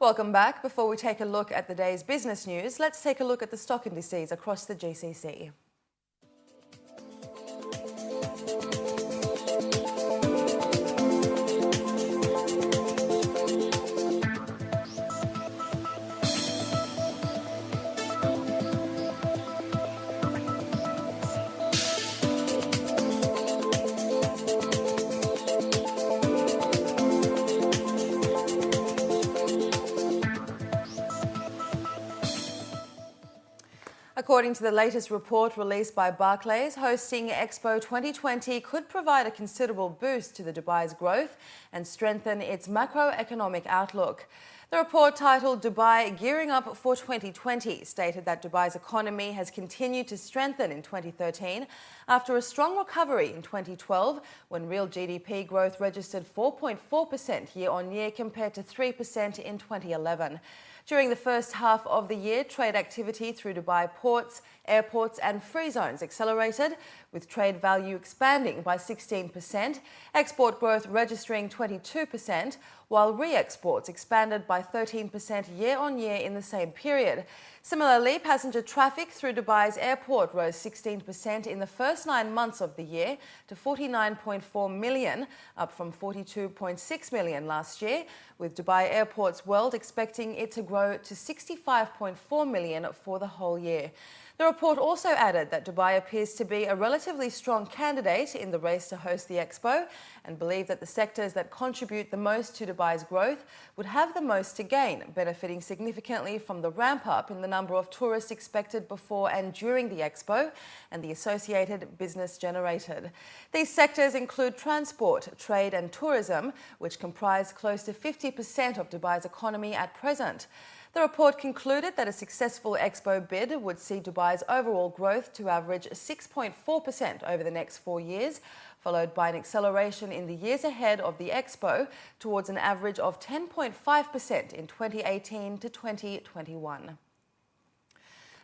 Welcome back. Before we take a look at the day's business news, let's take a look at the stock indices across the GCC. According to the latest report released by Barclays, hosting Expo 2020 could provide a considerable boost to the Dubai's growth and strengthen its macroeconomic outlook. The report, titled Dubai Gearing Up for 2020, stated that Dubai's economy has continued to strengthen in 2013 after a strong recovery in 2012, when real GDP growth registered 4.4% year-on-year compared to 3% in 2011. During the first half of the year, trade activity through Dubai ports, airports and free zones accelerated, with trade value expanding by 16%, export growth registering 22%, while re-exports expanded by 13% year-on-year in the same period. Similarly, passenger traffic through Dubai's airport rose 16% in the first 9 months of the year to 49.4 million, up from 42.6 million last year, with Dubai Airports World expecting it to grow to 65.4 million for the whole year. The report also added that Dubai appears to be a relatively strong candidate in the race to host the Expo, and believe that the sectors that contribute the most to Dubai's growth would have the most to gain, benefiting significantly from the ramp-up in the number of tourists expected before and during the Expo and the associated business generated. These sectors include transport, trade and tourism, which comprise close to 50% of Dubai's economy at present. The report concluded that a successful Expo bid would see Dubai's overall growth to average 6.4% over the next 4 years, followed by an acceleration in the years ahead of the Expo towards an average of 10.5% in 2018 to 2021.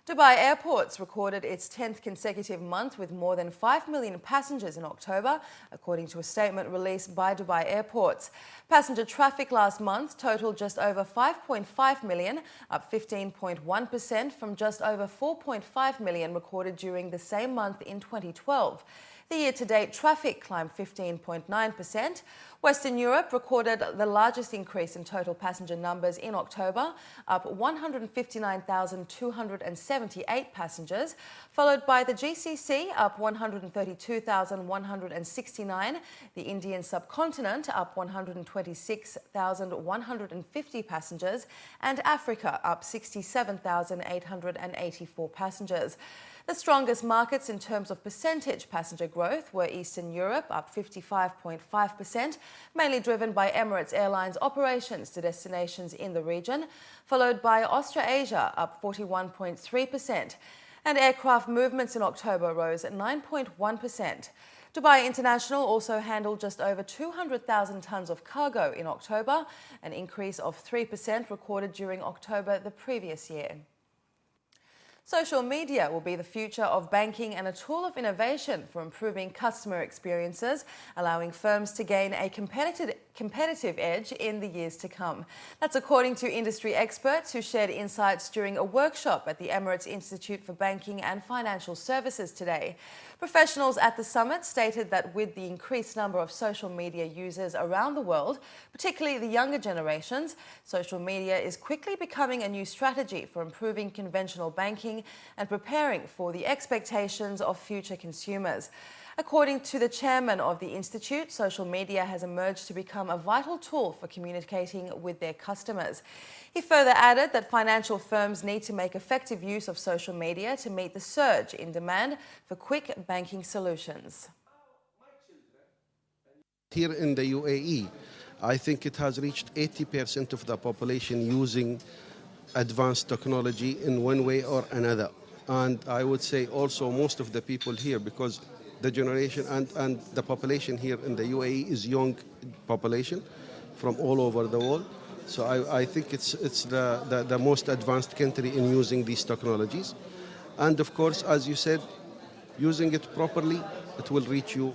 Dubai Airports recorded its 10th consecutive month with more than 5 million passengers in October, according to a statement released by Dubai Airports. Passenger traffic last month totaled just over 5.5 million, up 15.1% from just over 4.5 million recorded during the same month in 2012. The year-to-date traffic climbed 15.9%. Western Europe recorded the largest increase in total passenger numbers in October, up 159,278 passengers, followed by the GCC, up 132,169, the Indian subcontinent, up 126,150 passengers, and Africa, up 67,884 passengers. The strongest markets in terms of percentage passenger growth were Eastern Europe, up 55.5%, mainly driven by Emirates Airlines operations to destinations in the region, followed by Australasia, up 41.3%, and aircraft movements in October rose at 9.1%. Dubai International also handled just over 200,000 tonnes of cargo in October, an increase of 3% recorded during October the previous year. Social media will be the future of banking and a tool of innovation for improving customer experiences, allowing firms to gain a competitive edge in the years to come. That's according to industry experts who shared insights during a workshop at the Emirates Institute for Banking and Financial Services today. Professionals at the summit stated that with the increased number of social media users around the world, particularly the younger generations, social media is quickly becoming a new strategy for improving conventional banking and preparing for the expectations of future consumers. According to the chairman of the institute, social media has emerged to become a vital tool for communicating with their customers. He further added that financial firms need to make effective use of social media to meet the surge in demand for quick banking solutions. Here in the UAE, I think it has reached 80% of the population using advanced technology in one way or another. And I would say also most of the people here, because the generation and the population here in the UAE is young population from all over the world. So I think it's the most advanced country in using these technologies. And of course, as you said, using it properly, it will reach you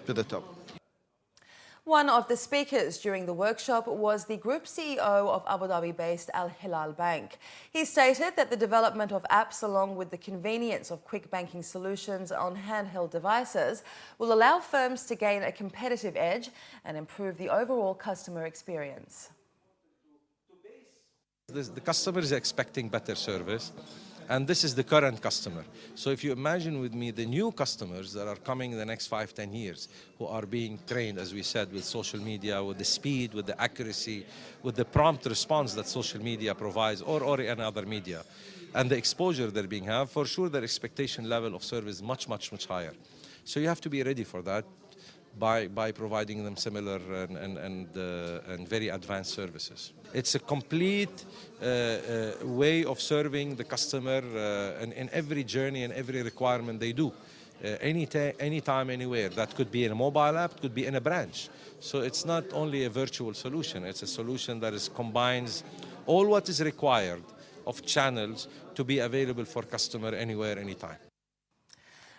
to the top. One of the speakers during the workshop was the Group CEO of Abu Dhabi-based Al Hilal Bank. He stated that the development of apps along with the convenience of quick banking solutions on handheld devices will allow firms to gain a competitive edge and improve the overall customer experience. The customer is expecting better service, and this is the current customer. So if you imagine with me the new customers that are coming in the next 5-10 years, who are being trained, as we said, with social media, with the speed, with the accuracy, with the prompt response that social media provides, or any other media, and the exposure they're being have, for sure their expectation level of service is much higher. So you have to be ready for that by providing them similar and very advanced services. It's a complete way of serving the customer in every journey and every requirement they do. Anytime, anywhere. That could be in a mobile app, could be in a branch. So it's not only a virtual solution, it's a solution that combines all what is required of channels to be available for customer anywhere, anytime.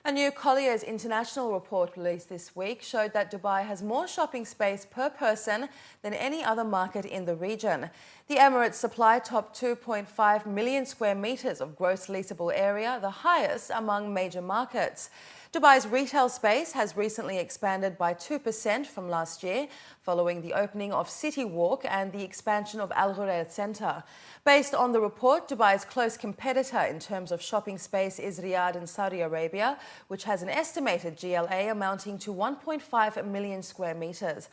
A new Collier's International report released this week showed that Dubai has more shopping space per person than any other market in the region. The Emirates supply topped 2.5 million square metres of gross leasable area, the highest among major markets. Dubai's retail space has recently expanded by 2% from last year, following the opening of City Walk and the expansion of Al Ghurair Centre. Based on the report, Dubai's close competitor in terms of shopping space is Riyadh in Saudi Arabia, which has an estimated GLA amounting to 1.5 million square metres.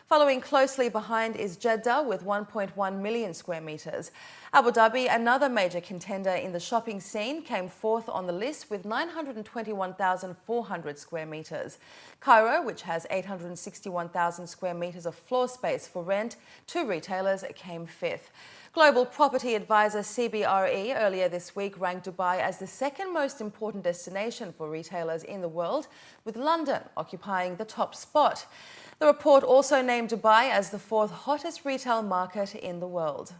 Following closely behind is Jeddah with 1.1 million square metres. Abu Dhabi, another major contender in the shopping scene, came fourth on the list with 921,400 square metres. Cairo, which has 861,000 square metres of floor space for rent to retailers, came fifth. Global property advisor CBRE earlier this week ranked Dubai as the second most important destination for retailers in the world, with London occupying the top spot. The report also named Dubai as the fourth hottest retail market in the world.